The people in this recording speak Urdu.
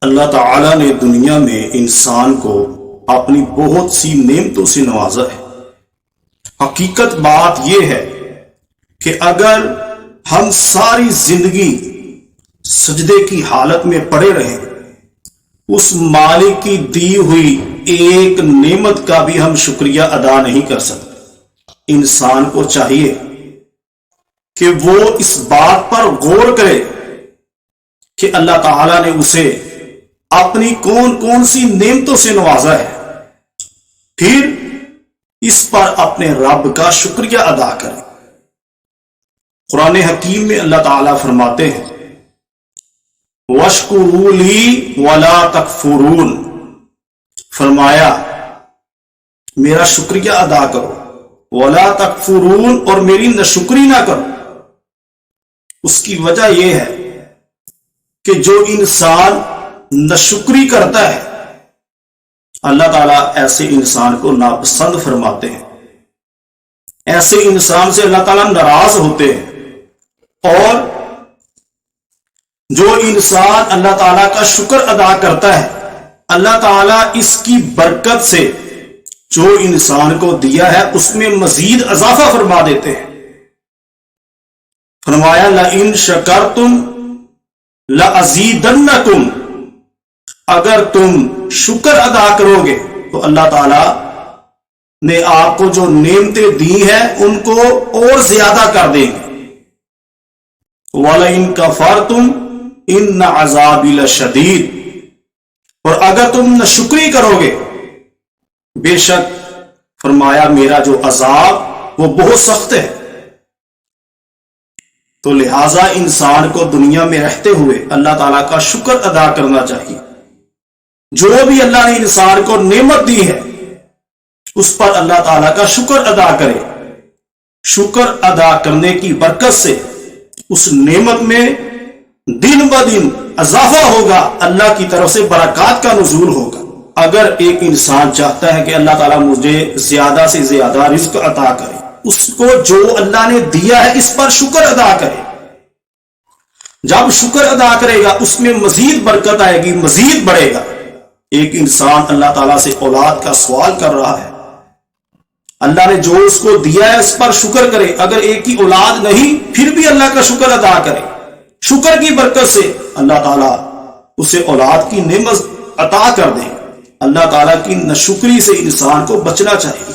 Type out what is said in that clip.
اللہ تعالیٰ نے دنیا میں انسان کو اپنی بہت سی نعمتوں سے نوازا ہے۔ حقیقت بات یہ ہے کہ اگر ہم ساری زندگی سجدے کی حالت میں پڑے رہیں، اس مالک کی دی ہوئی ایک نعمت کا بھی ہم شکریہ ادا نہیں کر سکتے۔ انسان کو چاہیے کہ وہ اس بات پر غور کرے کہ اللہ تعالیٰ نے اسے اپنی کون کون سی نعمتوں سے نوازا ہے، پھر اس پر اپنے رب کا شکریہ ادا کرے۔ قرآن حکیم میں اللہ تعالیٰ فرماتے ہیں وَاشْكُرُوا لِي وَلَا تَكْفُرُونَ، فرمایا میرا شکریہ ادا کرو، وَلَا تَكْفُرُونَ، اور میری ناشکری نہ کرو۔ اس کی وجہ یہ ہے کہ جو انسان ناشکری کرتا ہے اللہ تعالیٰ ایسے انسان کو ناپسند فرماتے ہیں، ایسے انسان سے اللہ تعالیٰ ناراض ہوتے ہیں۔ اور جو انسان اللہ تعالیٰ کا شکر ادا کرتا ہے اللہ تعالیٰ اس کی برکت سے جو انسان کو دیا ہے اس میں مزید اضافہ فرما دیتے ہیں۔ فرمایا لَإِن شَكَرْتُمْ لَأَزِيدَنَّكُمْ، اگر تم شکر ادا کرو گے تو اللہ تعالیٰ نے آپ کو جو نعمتیں دی ہیں ان کو اور زیادہ کر دیں گے۔ وَلَئِن كَفَرْتُمْ إِنَّ عَذَابِي لَشَدِيدٌ، اور اگر تم ناشکری کرو گے بے شک فرمایا میرا جو عذاب وہ بہت سخت ہے۔ تو لہٰذا انسان کو دنیا میں رہتے ہوئے اللہ تعالیٰ کا شکر ادا کرنا چاہیے۔ جو بھی اللہ نے انسان کو نعمت دی ہے اس پر اللہ تعالیٰ کا شکر ادا کرے۔ شکر ادا کرنے کی برکت سے اس نعمت میں دن بہ دن اضافہ ہوگا، اللہ کی طرف سے برکات کا نزول ہوگا۔ اگر ایک انسان چاہتا ہے کہ اللہ تعالیٰ مجھے زیادہ سے زیادہ رزق عطا کرے، اس کو جو اللہ نے دیا ہے اس پر شکر ادا کرے۔ جب شکر ادا کرے گا اس میں مزید برکت آئے گی، مزید بڑھے گا۔ ایک انسان اللہ تعالیٰ سے اولاد کا سوال کر رہا ہے، اللہ نے جو اس کو دیا ہے اس پر شکر کرے۔ اگر ایک کی اولاد نہیں پھر بھی اللہ کا شکر ادا کرے، شکر کی برکت سے اللہ تعالیٰ اسے اولاد کی نعمت عطا کر دے۔ اللہ تعالیٰ کی ناشکری سے انسان کو بچنا چاہیے۔